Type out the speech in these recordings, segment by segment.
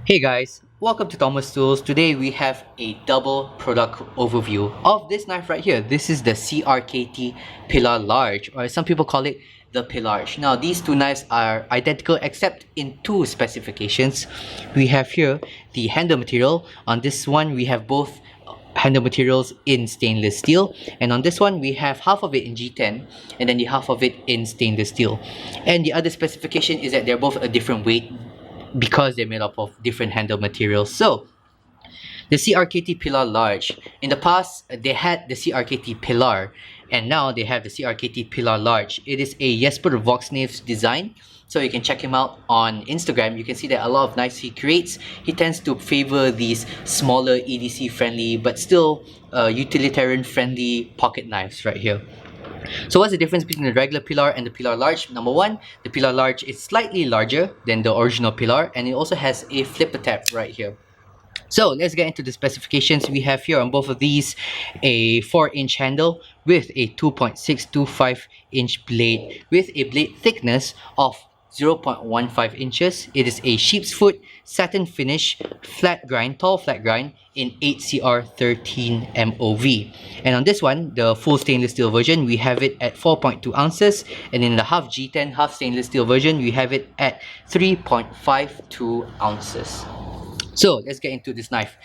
Hey guys, welcome to Thomas Tools. Today we have a double product overview of this knife right here. This is the CRKT Pilar Large, or some people call it the Pilar. Now these two knives are identical except in two specifications. We have here the handle material. On this one we have both handle materials in stainless steel, and on this one we have half of it in G10 and then the half of it in stainless steel. And the other specification is that they're both a different weight because they're made up of different handle materials. So the CRKT Pilar Large, in the past they had the CRKT Pilar, and now they have the CRKT Pilar Large. It is a Jesper Voxnaes design, so you can check him out on Instagram. You can see that a lot of knives he creates, he tends to favor these smaller EDC friendly but still utilitarian friendly pocket knives right here. So what's the difference between the regular Pilar and the Pilar Large? Number one, the Pilar Large is slightly larger than the original Pilar, and it also has a flipper tab right here. So let's get into the specifications. We have here on both of these a 4-inch handle with a 2.625-inch blade with a blade thickness of 0.15 inches. It is a sheep's foot satin finish flat grind, tall flat grind in 8CR13 MOV. And on this one, the full stainless steel version, we have it at 4.2 ounces, and in the half G10 half stainless steel version, we have it at 3.52 ounces. So let's get into this knife.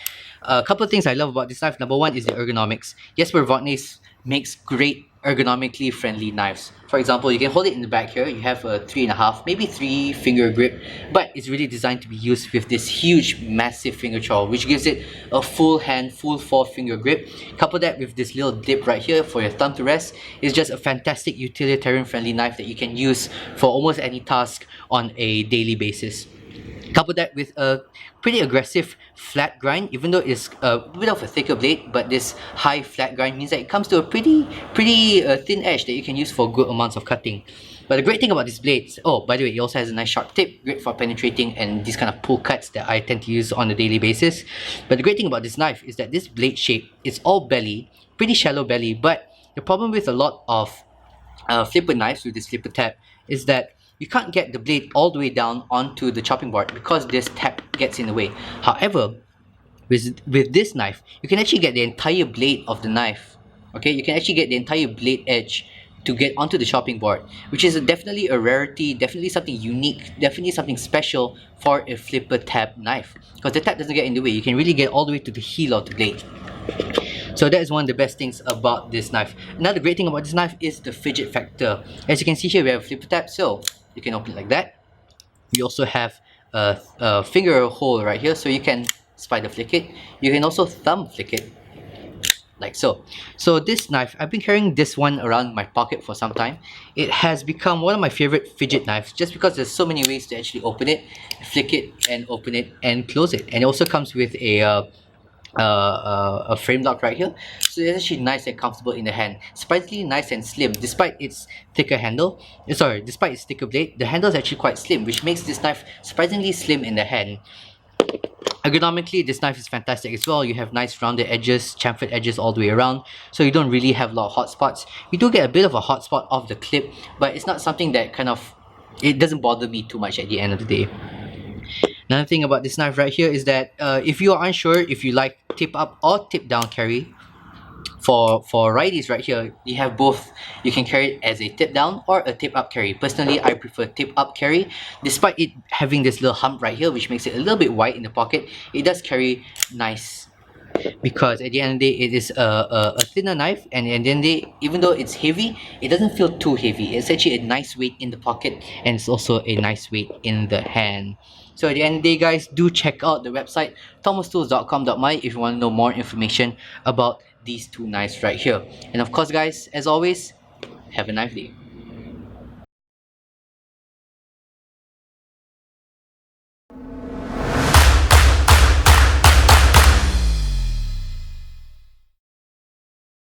A couple of things I love about this knife. Number one is the ergonomics. Jesper Voxnaes makes great ergonomically friendly knives. For example, you can hold it in the back here. You have a 3.5, maybe 3 finger grip, but it's really designed to be used with this huge, massive finger trowel, which gives it a full hand, full 4-finger grip. Couple that with this little dip right here for your thumb to rest. It's just a fantastic utilitarian friendly knife that you can use for almost any task on a daily basis. Couple that with a pretty aggressive flat grind, even though it's a bit of a thicker blade, but this high flat grind means that it comes to a pretty thin edge that you can use for good amounts of cutting. But the great thing about this blade, oh by the way, it also has a nice sharp tip, great for penetrating and these kind of pull cuts that I tend to use on a daily basis. But the great thing about this knife is that this blade shape is all belly, pretty shallow belly, but the problem with a lot of flipper knives with this flipper tab is that you can't get the blade all the way down onto the chopping board because this tab gets in the way. However, with this knife, you can actually get the entire blade of the knife. Okay, you can actually get the entire blade edge to get onto the chopping board, which is definitely a rarity, definitely something unique, definitely something special for a flipper tab knife, because the tab doesn't get in the way. You can really get all the way to the heel of the blade. So that is one of the best things about this knife. Another great thing about this knife is the fidget factor. As you can see here, we have a flipper tab, so you can open it like that. We also have a finger hole right here, so you can spider flick it. You can also thumb flick it, like so. So this knife, I've been carrying this one around my pocket for some time. It has become one of my favorite fidget knives just because there's so many ways to actually open it, flick it, and open it and close it. And it also comes with a frame lock right here, so it's actually nice and comfortable in the hand. Surprisingly nice and slim despite its thicker handle. Despite its thicker blade, the handle is actually quite slim, which makes this knife surprisingly slim in the hand. Ergonomically, this knife is fantastic as well. You have nice rounded edges, chamfered edges all the way around, so you don't really have a lot of hot spots. You do get a bit of a hot spot off the clip, but it's not something that it doesn't bother me too much at the end of the day. Another thing about this knife right here is that if you are unsure if you like tip up or tip down carry, for righties right here, you have both. You can carry it as a tip down or a tip up carry. Personally, I prefer tip up carry. Despite it having this little hump right here, which makes it a little bit wide in the pocket, it does carry nice, because at the end of the day, it is a thinner knife, and at the end of the day, even though it's heavy, it doesn't feel too heavy. It's actually a nice weight in the pocket, and it's also a nice weight in the hand. So at the end of the day, guys, do check out the website thomastools.com.my if you want to know more information about these two knives right here. And of course, guys, as always, have a nice day.